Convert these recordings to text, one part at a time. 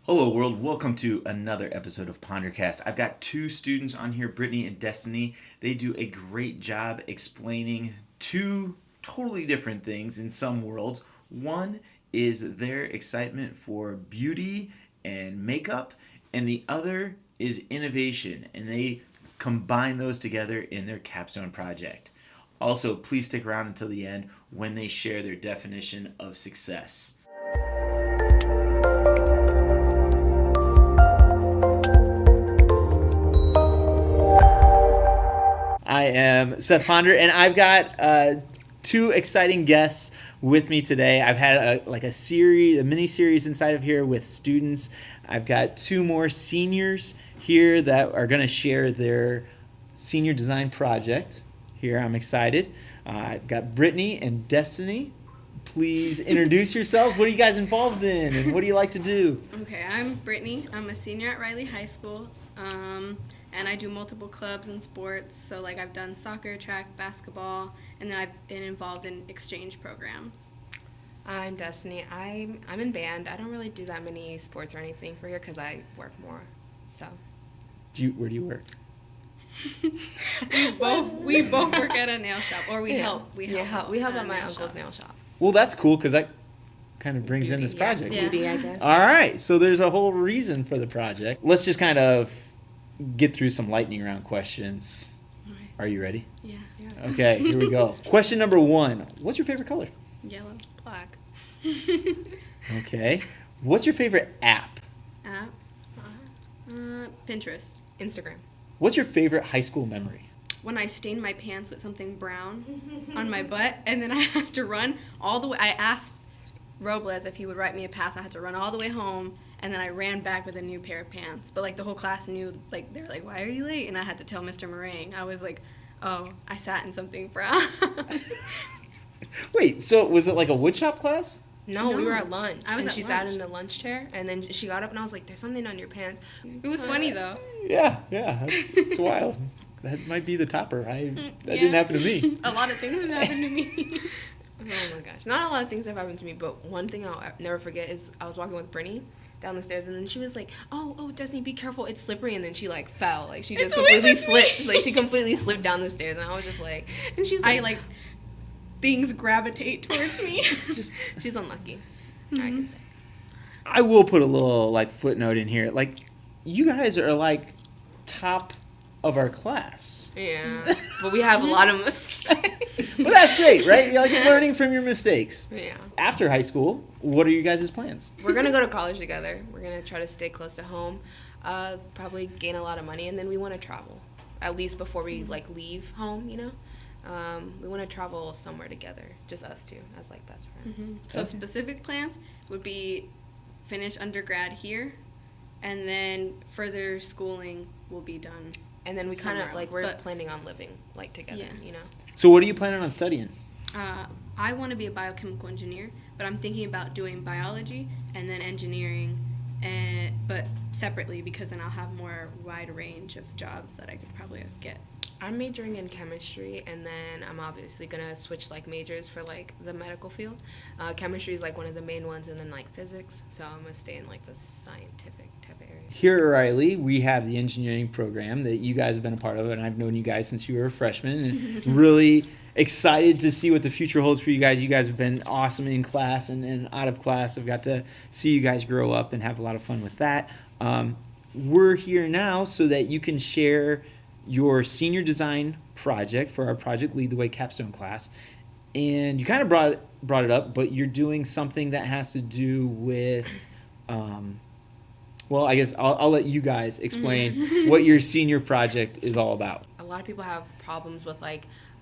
Hello world, welcome to another episode of PonderCast. I've got two students on here, Britney and Destiny. They do a great job explaining two totally different things in some worlds. One is their excitement for beauty and makeup, and the other is innovation, and they combine those together in their capstone project. Also, please stick around until the end when they share their definition of success. I am Seth Ponder, and I've got two exciting guests with me today. I've had a mini series inside of here with students. I've got two more seniors here that are going to share their senior design project. Here, I'm excited. I've got Britney and Destiny. Please introduce yourselves. What are you guys involved in, and what do you like to do? Okay, I'm Brittany. I'm a senior at Riley High School, and I do multiple clubs and sports. So, I've done soccer, track, basketball, and then I've been involved in exchange programs. I'm Destiny. I'm in band. I don't really do that many sports or anything for here because I work more. So. Where do you work? we both work at a nail shop, or we help. We help at my uncle's nail shop. Well, that's cool because that kind of brings in this project. Beauty, I guess. All right, so there's a whole reason for the project. Let's just kind of get through some lightning round questions. All right. Are you ready? Yeah. Okay, here we go. Question number 1. What's your favorite color? Yellow. Black. Okay. What's your favorite app? App? Pinterest. Instagram. What's your favorite high school memory? When I stained my pants with something brown on my butt, and then I had to run all the way. I asked Robles if he would write me a pass. I had to run all the way home, and then I ran back with a new pair of pants. But, the whole class knew, they were like, why are you late? And I had to tell Mr. Meringue. I was like, oh, I sat in something brown. Wait, so was it like a woodshop class? No, we were at lunch, she sat in the lunch chair, and then she got up, and I was like, there's something on your pants. It was funny, though. Yeah, it's wild. That might be the topper. That didn't happen to me. A lot of things have happened to me. Oh my gosh. Not a lot of things have happened to me, but one thing I'll never forget is I was walking with Brittany down the stairs, and then she was like, oh, Destiny, be careful, it's slippery, and then she, fell. She just completely slipped. She completely slipped down the stairs, and I was just like, and she was like, things gravitate towards me. She's unlucky. Mm-hmm. I can say. I will put a little, footnote in here. You guys are, top of our class. Yeah, but we have a lot of mistakes. Well, that's great, right? You're learning from your mistakes. Yeah. After high school, what are you guys' plans? We're going to go to college together. We're going to try to stay close to home, probably gain a lot of money, and then we want to travel, at least before we, leave home, we want to travel somewhere together, just us two, as, best friends. Mm-hmm. So specific plans would be finish undergrad here, and then further schooling will be done. And then we kind of, we're planning on living, together, So what are you planning on studying? I want to be a biochemical engineer, but I'm thinking about doing biology and then engineering, but separately, because then I'll have more wide range of jobs that I could probably get. I'm majoring in chemistry, and then I'm obviously going to switch, majors for, the medical field. Chemistry is, one of the main ones, and then, physics. So I'm going to stay in, the scientific type of area. Here at Riley, we have the engineering program that you guys have been a part of, and I've known you guys since you were a freshman, and really excited to see what the future holds for you guys. You guys have been awesome in class and out of class. I've got to see you guys grow up and have a lot of fun with that. We're here now so that you can share your senior design project for our Project Lead the Way capstone class. And you kind of brought it up, but you're doing something that has to do with, I guess I'll let you guys explain what your senior project is all about. A lot of people have problems with,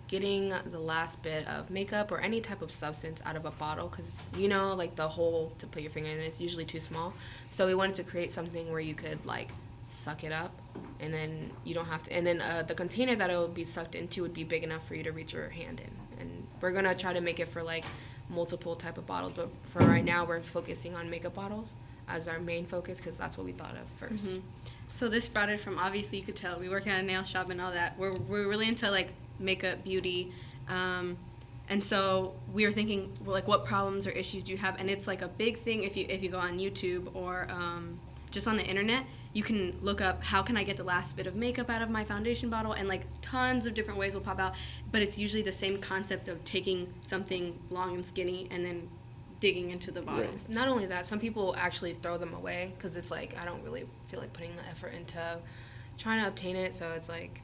getting the last bit of makeup or any type of substance out of a bottle because, the hole to put your finger in is usually too small. So we wanted to create something where you could, suck it up, and then you don't have to, and then the container that it would be sucked into would be big enough for you to reach your hand in. And we're going to try to make it for multiple type of bottles, but for right now we're focusing on makeup bottles as our main focus because that's what we thought of first. Mm-hmm. So this sprouted from, obviously you could tell, we work at a nail shop and all that. We're really into makeup, beauty, and so we were thinking, what problems or issues do you have? And it's a big thing if you go on YouTube or just on the internet, you can look up how can I get the last bit of makeup out of my foundation bottle, and like tons of different ways will pop out, but it's usually the same concept of taking something long and skinny and then digging into the bottle. Right. Not only that, some people actually throw them away because it's like, I don't really feel like putting the effort into trying to obtain it, so it's like,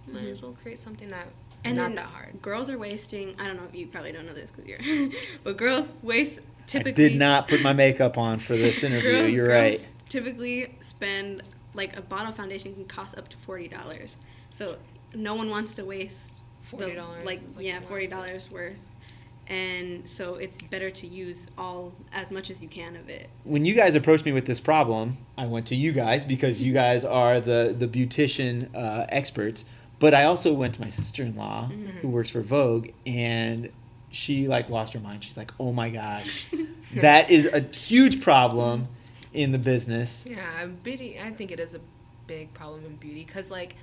might as well create something that And not then that hard. Girls are wasting, I don't know, you probably don't know this because you're, but girls waste typically. I did not put my makeup on for this interview. You're girls right. Typically spend, like a bottle of foundation can cost up to $40. So no one wants to waste $40. Like yeah, $40 worth. And so it's better to use as much as you can of it. When you guys approached me with this problem, I went to you guys because you guys are the beautician experts. But I also went to my sister-in-law who works for Vogue, and she like lost her mind. She's like, "Oh my gosh, that is a huge problem in the business." Yeah, beauty. I think it is a big problem in beauty because like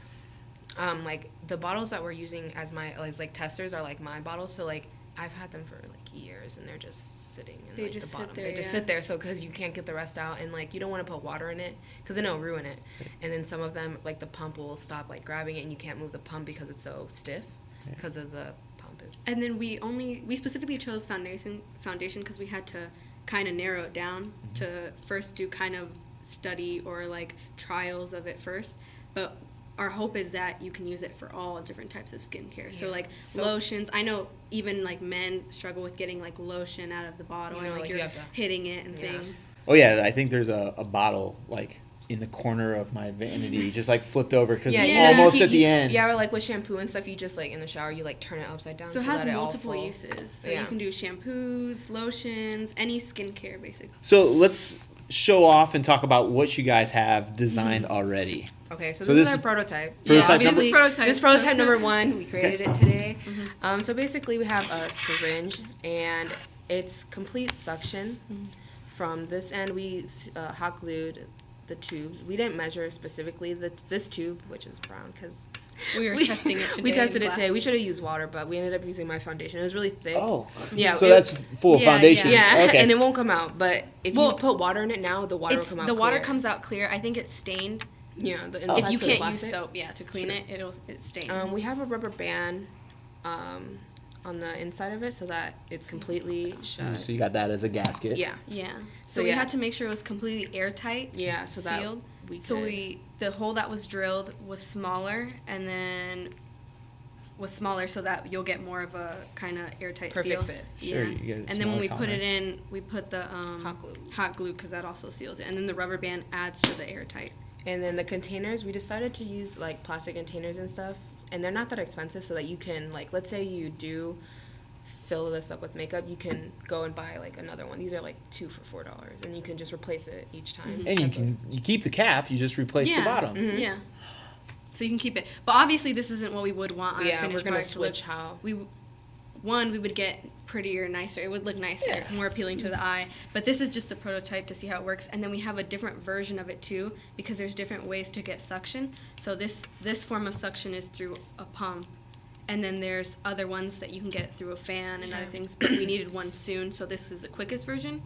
the bottles that we're using as like testers are like my bottles. So like I've had them for like years, and they're just sitting in They like, just the sit bottom. there, They just yeah. sit there, so because you can't get the rest out, and like you don't want to put water in it because then it'll ruin it. And then some of them, like the pump will stop like grabbing it, and you can't move the pump because it's so stiff because of the pump is. And then we specifically chose foundation because we had to kind of narrow it down to first do kind of study or like trials of it first. But our hope is that you can use it for all different types of skincare. So like lotions. I know even like men struggle with getting like lotion out of the bottle, You know, and like like, you're you have to- hitting it and Yeah. things. Oh yeah, I think there's a bottle like in the corner of my vanity, just like flipped over because it's you know, almost you- at the end. Yeah, or like with shampoo and stuff, you just like in the shower, you like turn it upside down So it so has that it all multiple fall. uses. So Yeah. you can do shampoos, lotions, any skincare basically. So let's show off and talk about what you guys have designed already. Okay, so So this this is our is prototype. prototype yeah, number- obviously, This is prototype, this is prototype so- number 1. We created it today. Mm-hmm. So basically, we have a syringe, and it's complete suction. From this end, we hot glued the tubes. We didn't measure specifically this tube, which is brown, because We were testing it today. we tested in it today. class. We should have used water, but we ended up using my foundation. It was really thick. Oh, Yeah, So it- that's full of Yeah, foundation. Yeah, Okay. and it won't come out. But if Well, you put water in it now, the water will It's, come out the water clear. comes out clear. I think it's stained. Yeah, the If inside you for the can't use plastic. soap, to clean it, it stains. We have a rubber band on the inside of it so that it's completely shut. So you got that as a gasket. Yeah, Yeah. So So we yeah. had to make sure it was completely airtight. yeah, so that Sealed. we So could- the hole that was drilled was smaller, and then was smaller so that you'll get more of a kind of airtight Perfect seal. fit. Sure, Yeah. you get a And then when we smaller put it tolerance. in, we put the Hot glue. hot glue because that also seals it, and then the rubber band adds to the airtight. And then the containers, we decided to use like plastic containers and stuff, and they're not that expensive, so that you can like, let's say you do fill this up with makeup, you can go and buy like another one. These are like 2 for $4, and you can just replace it each time. And you keep the cap, you just replace the bottom. Mhm. Yeah. So you can keep it, but obviously this isn't what we would want on a Yeah, finished we're gonna product to look. switch how. We would get prettier, nicer. It would look nicer, Yeah. more appealing to the eye. But this is just a prototype to see how it works. And then we have a different version of it too, because there's different ways to get suction. So this form of suction is through a pump, and then there's other ones that you can get through a fan and other things. But we needed one soon, so this is the quickest version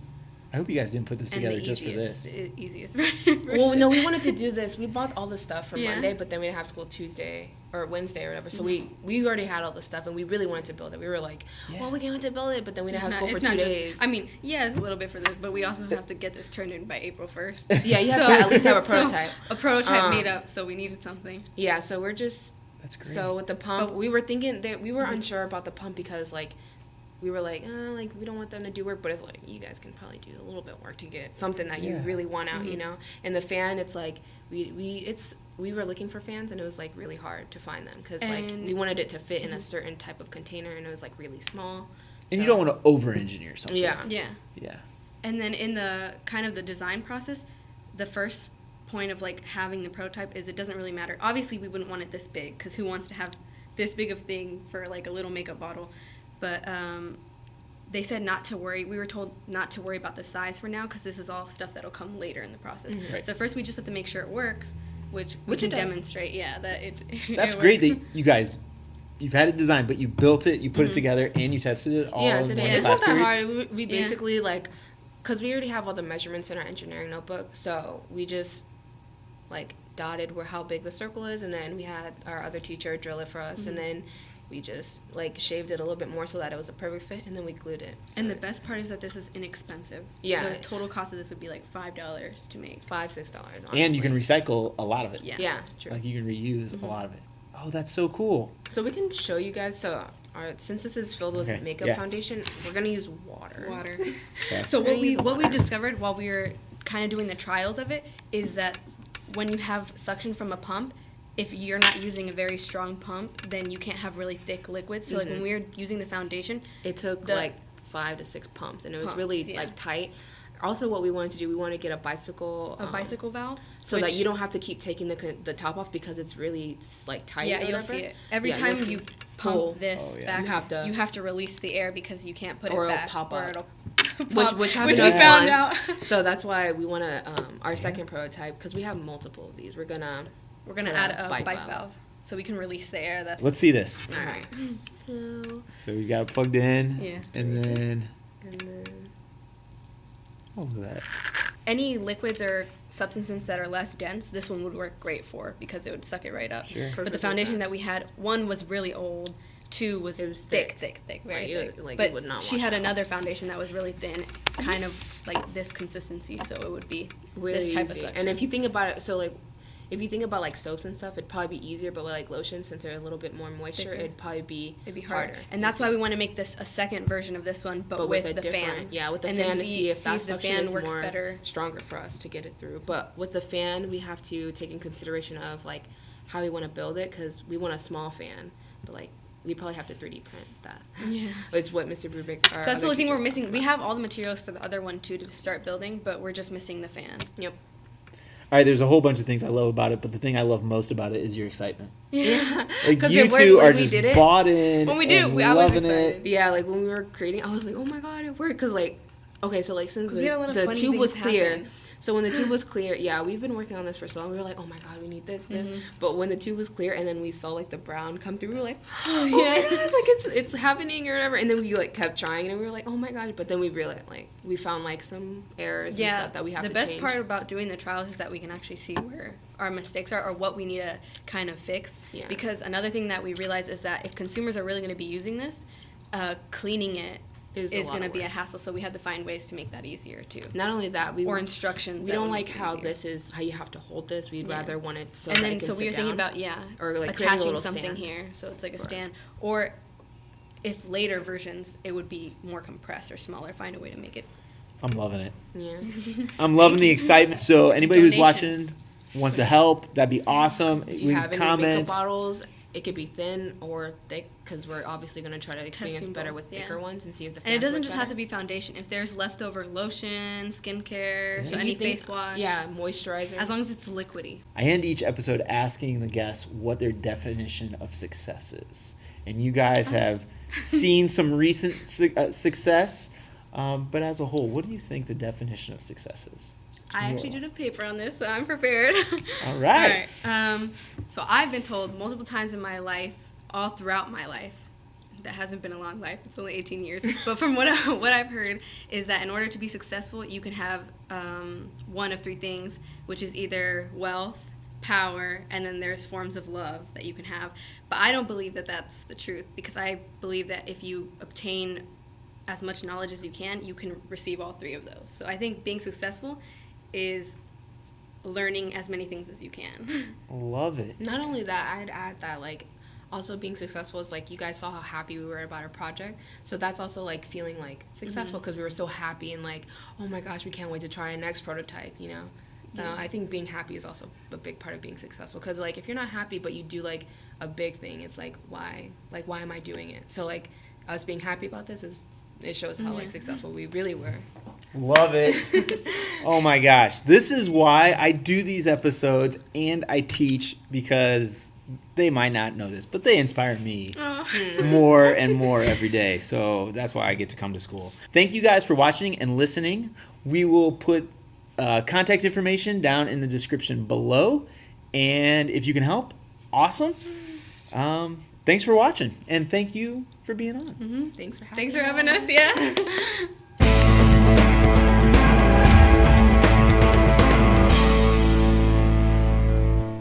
I hope you guys didn't put this and together the just for easiest, this. easiest version. Well, no, we wanted to do this. We bought all the stuff for Yeah. Monday, but then we didn't have school Tuesday or Wednesday or whatever. So we already had all the stuff, and we really wanted to build it. We were like, well, we can't to build it, but then we didn't have school for 2 days. I mean, yeah, it's a little bit for this, but we also have to get this turned in by April 1st. Yeah, you have to at least have a so prototype. a prototype made Um, up, so we needed something. Yeah, so we're just That's great. so with the pump, But- we were thinking that we were unsure about the pump because like we were like we don't want them to do work, but it's like you guys can probably do a little bit work to get something that you Yeah. really want out, you know. And the fan, it's like we were looking for fans, and it was like really hard to find them because like And- we wanted it to fit in a certain type of container, and it was like really small. And you So- don't want to over-engineer something. Yeah. Yeah. Yeah. And then in the kind of the design process, the first point of like having the prototype is it doesn't really matter. Obviously, we wouldn't want it this big because who wants to have this big of thing for like a little makeup bottle? But they said not to worry. We were told not to worry about the size for now because this is all stuff that'll come later in the process. Right. So first we just have to make sure it works, which we Which can it does. demonstrate. Yeah, that it. That's it great works. that you guys, you've had it designed, but you built it, you put it together, and you tested it all Yeah, in today one it's class not that period. hard. We basically like because we already have all the measurements in our engineering notebook, so we just like dotted where how big the circle is, and then we had our other teacher drill it for us, and then we just like shaved it a little bit more so that it was a perfect fit, and then we glued it. So And the best part is that this is inexpensive. Yeah. The total cost of this would be like $5 to make. $5-6. And you can recycle a lot of it. Yeah, true. Like you can reuse a lot of it. Oh, that's so cool. So we can show you guys. So since this is filled with Okay, makeup yeah. foundation, we're gonna use water. Okay. So We're gonna use what we water. discovered while we were kind of doing the trials of it is that when you have suction from a pump, if you're not using a very strong pump, then you can't have really thick liquids. So like when we were using the foundation, It took like 5 to 6 pumps, and it was Pumps, really yeah. like tight. Also, what we wanted to do, we wanted to get a bicycle valve, so that which- you don't have to keep taking the top off because it's really like tight. Yeah, or you'll whatever. see it. Every Yeah, time you'll you see. pump Pull. this Oh, yeah. back, You have to- release the air because you can't put Or it it'll back. pop or up. it'll Which pop, happened we once. found out. So that's why we want to our second prototype, because we have multiple of these. We're gonna We're gonna put add a bike bike valve. valve so we can release the air. That's Let's see this. All right. So So we got it plugged in. Yeah. And then, and then oh, look at that. any liquids or substances that are less dense, this one would work great for because it would suck it right up. Sure. But the Perfectly foundation fast. that we had, one was really old, two was, It was thick, thick. very Like, you thick. would- like, but it would not she wash had off. another foundation that was really thin, kind of like this consistency, so it would be really this type of easy. suction. And if you think about it, so like if you think about like soaps and stuff, it'd probably be easier, but with like lotion, since they're a little bit more moisture, Thicker. it'd probably be It'd be harder. And that's why we want to make this a second version of this one, but with a the different, fan. yeah, with the And fan then to see if that the suction fan is works more better. stronger for us to get it through. But with the fan, we have to take in consideration of like how we want to build it, because we want a small fan, but like we probably have to 3D print that. Yeah. It's what Mr. Brubeck. So that's the only thing we're missing. We have all the materials for the other one too to start building, but we're just missing the fan. Yep. All right, there's a whole bunch of things I love about it, but the thing I love most about it is your excitement. Yeah. Like 'Cause you it worked two when are we just did it. bought in. When we did it, and I was loving excited. it. Yeah, like when we were creating, I was like, oh my god, it worked. Because like, okay, so like since 'Cause we had a lot of the funny tube was things clear, happen. so when the tube was clear, yeah, we've been working on this for so long. We were like, oh my god, we need this. Mm-hmm. But when the tube was clear, and then we saw like the brown come through, we were like, oh my god, like it's happening or whatever. And then we like kept trying, and we were like, oh my god. But then we realized like we found like some errors and stuff that we have to change. The best part about doing the trials is that we can actually see where our mistakes are or what we need to kind of fix. Yeah. Because another thing that we realize is that if consumers are really going to be using this, cleaning it Is a is lot going to of be a work. hassle. So we had to find ways to make that easier too. Not only that, Or instructions. We that don't would like make it how easier. this is how you have to hold this. We'd Yeah. rather want it so And that then it can so we sit were thinking down. about Or, like, creating a attaching little something stand. here, so it's like a Right. stand. Or if later versions, it would be more compressed or smaller. Find a way to make it. I'm loving it. Yeah. I'm loving the excitement. So anybody who's Donations. watching wants to help, that'd be awesome. If you Leave have any makeup comments. bottles, it could be thin or thick, because we're obviously going to try to experience Testing better both, with yeah. thicker ones and see if the And it fans doesn't work just have to better. be foundation. If there's leftover lotion, skincare, so If any you think- face wash. Yeah, moisturizer. As long as it's liquidy. I end each episode asking the guests what their definition of success is. And you guys have seen some recent success, but as a whole, what do you think the definition of success is? I actually did a paper on this, so I'm prepared. All right. All right. So I've been told multiple times in my life, all throughout my life, that hasn't been a long life. It's only 18 years. But from what I've heard is that in order to be successful, you can have one of three things, which is either wealth, power, and then there's forms of love that you can have. But I don't believe that that's the truth, because I believe that if you obtain as much knowledge as you can receive all three of those. So I think being successful is learning as many things as you can. Love it. Not only that, I'd add that, like, also being successful is, like, you guys saw how happy we were about our project. So that's also, like, feeling, like, successful, because we were so happy and, like, oh, my gosh, we can't wait to try our next prototype, you know? I think being happy is also a big part of being successful, because, like, if you're not happy but you do, like, a big thing, it's like, why am I doing it? So, like, us being happy about this it shows how, like, successful we really were. Love it. Oh my gosh. This is why I do these episodes and I teach, because they might not know this, but they inspire me more and more every day. So that's why I get to come to school. Thank you guys for watching and listening. We will put contact information down in the description below. And if you can help, awesome. Thanks for watching. And thank you for being on. Thanks for having Thanks for having us, yeah.